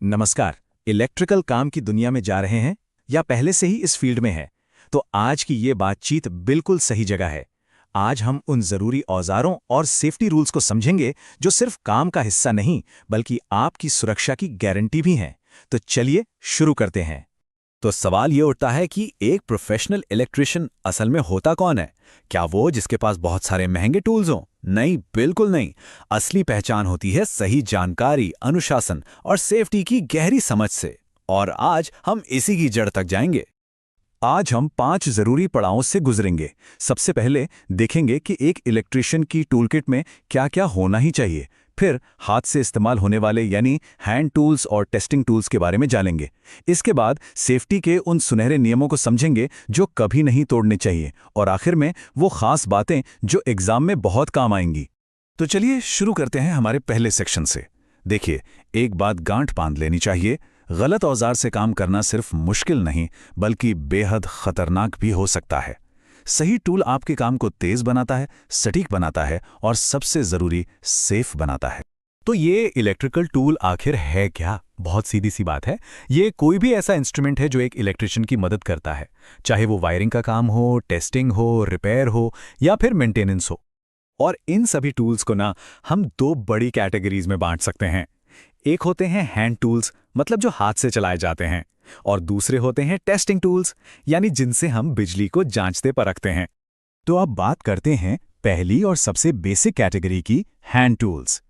नमस्कार। इलेक्ट्रिकल काम की दुनिया में जा रहे हैं या पहले से ही इस फील्ड में हैं, तो आज की ये बातचीत बिल्कुल सही जगह है। आज हम उन ज़रूरी औजारों और सेफ्टी रूल्स को समझेंगे जो सिर्फ काम का हिस्सा नहीं बल्कि आपकी सुरक्षा की गारंटी भी हैं। तो चलिए शुरू करते हैं। तो सवाल ये उठता है कि एक प्रोफेशनल इलेक्ट्रिशियन असल में होता कौन है? क्या वो जिसके पास बहुत सारे महंगे टूल्स हों? नहीं, बिल्कुल नहीं। असली पहचान होती है सही जानकारी, अनुशासन और सेफ्टी की गहरी समझ से। और आज हम इसी की जड़ तक जाएंगे। आज हम 5 जरूरी पड़ावों से गुजरेंगे। सबसे पहले देखेंगे कि एक इलेक्ट्रिशियन की टूलकिट में क्या-क्या होना ही चाहिए। फिर हाथ से इस्तेमाल होने वाले यानी हैंड टूल्स और टेस्टिंग टूल्स के बारे में जानेंगे। इसके बाद सेफ्टी के उन सुनहरे नियमों को समझेंगे जो कभी नहीं तोड़ने चाहिए। और आखिर में वो खास बातें जो एग्जाम में बहुत काम आएंगी। तो चलिए शुरू करते हैं हमारे पहले सेक्शन से। देखिए, एक बात गांठ बांध लेनी चाहिए, गलत औजार से काम करना सिर्फ मुश्किल नहीं बल्कि बेहद खतरनाक भी हो सकता है। सही टूल आपके काम को तेज बनाता है, सटीक बनाता है और सबसे जरूरी सेफ बनाता है। तो ये इलेक्ट्रिकल टूल आखिर है क्या? बहुत सीधी सी बात है। ये कोई भी ऐसा इंस्ट्रूमेंट है जो एक इलेक्ट्रिशियन की मदद करता है, चाहे वो वायरिंग का काम हो, टेस्टिंग हो, रिपेयर हो या फिर मेंटेनेंस हो। और इन सभी टूल्स को ना हम 2 बड़ी कैटेगरीज में बांट सकते हैं। एक होते हैं हैंड टूल्स, मतलब जो हाथ से चलाए जाते हैं, और दूसरे होते हैं टेस्टिंग टूल्स, यानी जिनसे हम बिजली को जांचते परखते हैं। तो अब बात करते हैं पहली और सबसे बेसिक कैटेगरी की, हैंड टूल्स।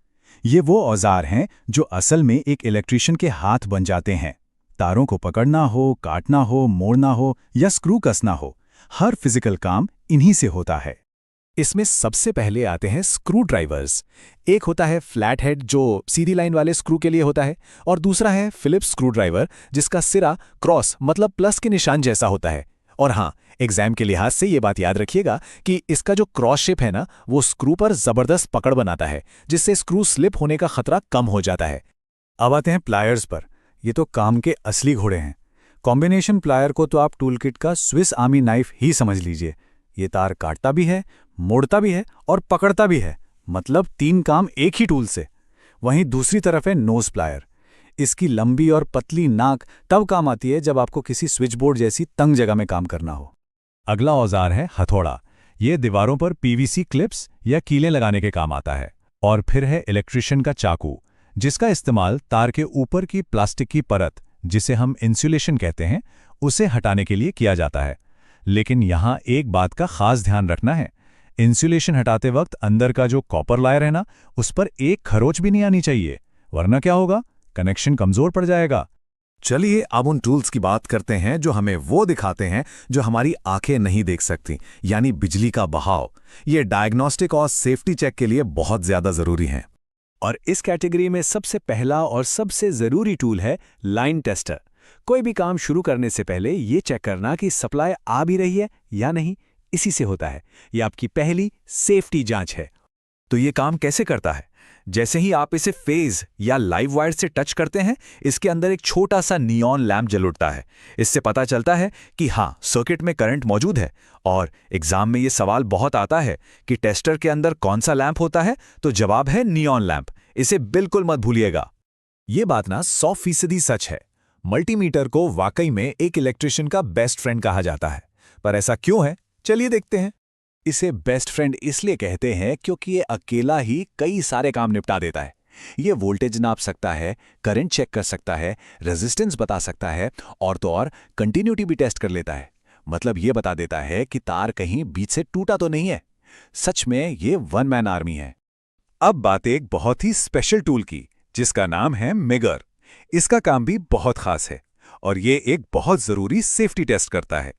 ये वो औजार हैं जो असल में एक इलेक्ट्रिशियन के हाथ बन जाते हैं। तारों को पकड़ना हो, काटना हो, मोड़ना हो या स्क्रू कसना हो, हर फिजिकल काम इन्हीं से होता है। इसमें सबसे पहले आते हैं स्क्रू ड्राइवर्स। एक होता है फ्लैट हेड जो सीधी लाइन वाले स्क्रू के लिए होता है, और दूसरा है फिलिप्स स्क्रू ड्राइवर जिसका सिरा क्रॉस मतलब प्लस के निशान जैसा होता है। और हाँ, एग्जाम के लिहाज से ये बात याद रखिएगा कि इसका जो क्रॉस शेप है ना, वो स्क्रू पर जबरदस्त पकड़ बनाता है, जिससे स्क्रू स्लिप होने का खतरा कम हो जाता है। अब आते हैं प्लायर्स पर। ये तो काम के असली घोड़े हैं। कॉम्बिनेशन प्लायर को तो आप टूलकिट का स्विस आर्मी नाइफ ही समझ लीजिए। ये तार काटता भी है, मोड़ता भी है और पकड़ता भी है, मतलब 3 काम एक ही टूल से। वहीं दूसरी तरफ है नोज प्लायर। इसकी लंबी और पतली नाक तब काम आती है जब आपको किसी स्विच बोर्ड जैसी तंग जगह में काम करना हो। अगला औजार है हथौड़ा। ये दीवारों पर पीवीसी क्लिप्स या कीलें लगाने के काम आता है। और फिर है इलेक्ट्रिशियन का चाकू, जिसका इस्तेमाल तार के ऊपर की प्लास्टिक की परत, जिसे हम इंसुलेशन कहते हैं, उसे हटाने के लिए किया जाता है। लेकिन यहाँ एक बात का खास ध्यान रखना है। इंसुलेशन हटाते वक्त अंदर का जो कॉपर लायर है ना, उस पर एक खरोच भी नहीं आनी चाहिए, वरना क्या होगा, कनेक्शन कमजोर पड़ जाएगा। चलिए अब उन टूल्स की बात करते हैं जो हमें वो दिखाते हैं जो हमारी आंखें नहीं देख सकती, यानी बिजली का बहाव। ये डायग्नोस्टिक और सेफ्टी चेक के लिए बहुत ज्यादा जरूरी हैं। और इस कैटेगरी में सबसे पहला और सबसे जरूरी टूल है लाइन टेस्टर। कोई भी काम शुरू करने से पहले ये चेक करना कि सप्लाई आ भी रही है या नहीं, इसी से होता है। ये आपकी पहली सेफ्टी जांच है। तो ये काम कैसे करता है? जैसे ही आप इसे फेज या लाइव वायर से टच करते हैं, इसके अंदर एक छोटा सा नियॉन लैंप जल उठता है। इससे पता चलता है कि हाँ, सर्किट में करंट मौजूद है। और एग्जाम में ये सवाल बहुत आता है कि टेस्टर के अंदर कौन सा लैंप होता है, तो जवाब है नियॉन लैंप। इसे बिल्कुल मत भूलिएगा। ये बात ना 100% सच है। मल्टीमीटर को वाकई में एक इलेक्ट्रिशियन का बेस्ट फ्रेंड कहा जाता है। पर ऐसा क्यों है, चलिए देखते हैं। इसे बेस्ट फ्रेंड इसलिए कहते हैं क्योंकि ये अकेला ही कई सारे काम निपटा देता है। ये वोल्टेज नाप सकता है, करंट चेक कर सकता है, रेजिस्टेंस बता सकता है, और तो और कंटिन्यूटी भी टेस्ट कर लेता है। मतलब ये बता देता है कि तार कहीं बीच से टूटा तो नहीं है। सच में ये वन मैन आर्मी है। अब बात एक बहुत ही स्पेशल टूल की, जिसका नाम है मेगर। इसका काम भी बहुत खास है और ये एक बहुत जरूरी सेफ्टी टेस्ट करता है।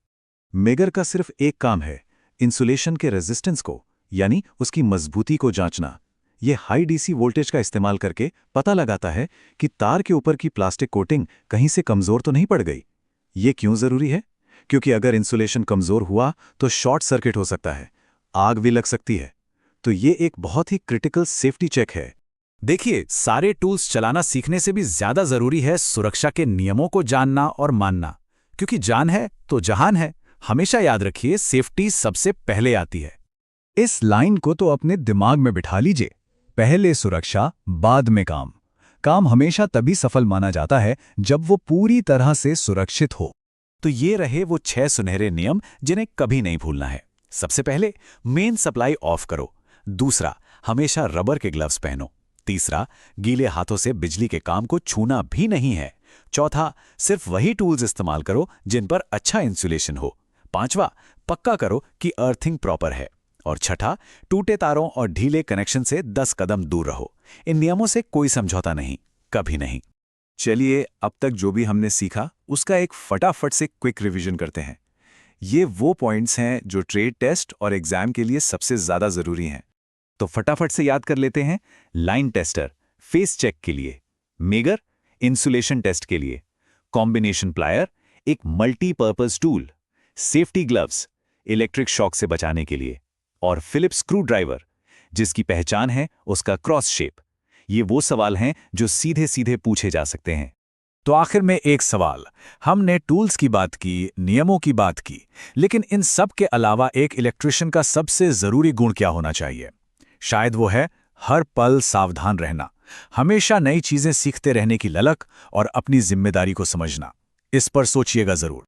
मेगर का सिर्फ एक काम है, इंसुलेशन के रेजिस्टेंस को, यानी उसकी मजबूती को जांचना। ये हाई डीसी वोल्टेज का इस्तेमाल करके पता लगाता है कि तार के ऊपर की प्लास्टिक कोटिंग कहीं से कमजोर तो नहीं पड़ गई। ये क्यों जरूरी है? क्योंकि अगर इंसुलेशन कमजोर हुआ तो शॉर्ट सर्किट हो सकता है, आग भी लग सकती है। तो ये एक बहुत ही क्रिटिकल सेफ्टी चेक है। देखिए, सारे टूल्स चलाना सीखने से भी ज्यादा जरूरी है सुरक्षा के नियमों को जानना और मानना, क्योंकि जान है तो जहान है। हमेशा याद रखिए, सेफ्टी सबसे पहले आती है। इस लाइन को तो अपने दिमाग में बिठा लीजिए, पहले सुरक्षा बाद में काम। काम हमेशा तभी सफल माना जाता है जब वो पूरी तरह से सुरक्षित हो। तो ये रहे वो 6 सुनहरे नियम जिन्हें कभी नहीं भूलना है। सबसे पहले मेन सप्लाई ऑफ करो। दूसरा, हमेशा रबर के ग्लव्स पहनो। तीसरा, गीले हाथों से बिजली के काम को छूना भी नहीं है। चौथा, सिर्फ वही टूल्स इस्तेमाल करो जिन पर अच्छा इंसुलेशन हो। पांचवा, पक्का करो कि अर्थिंग प्रॉपर है। और छठा, टूटे तारों और ढीले कनेक्शन से 10 कदम दूर रहो। इन नियमों से कोई समझौता नहीं, कभी नहीं। चलिए, अब तक जो भी हमने सीखा उसका एक फटाफट से क्विक रिवीजन करते हैं। ये वो पॉइंट्स हैं जो ट्रेड टेस्ट और एग्जाम के लिए सबसे ज्यादा जरूरी हैं। तो फटाफट से याद कर लेते हैं। लाइन टेस्टर फेस चेक के लिए, मेगर इंसुलेशन टेस्ट के लिए, कॉम्बिनेशन प्लायर एक multipurpose tool, safety gloves electric shock से बचाने के लिए, और फिलिप्स स्क्रू ड्राइवर जिसकी पहचान है उसका क्रॉस शेप। ये वो सवाल हैं जो सीधे सीधे पूछे जा सकते हैं। तो आखिर में एक सवाल, हमने टूल्स की बात की, नियमों की बात की, लेकिन इन सब के अलावा एक इलेक्ट्रिशियन का सबसे जरूरी गुण क्या होना चाहिए? शायद वो है हर पल सावधान रहना, हमेशा नई चीजें सीखते रहने की ललक और अपनी जिम्मेदारी को समझना। इस पर सोचिएगा जरूर।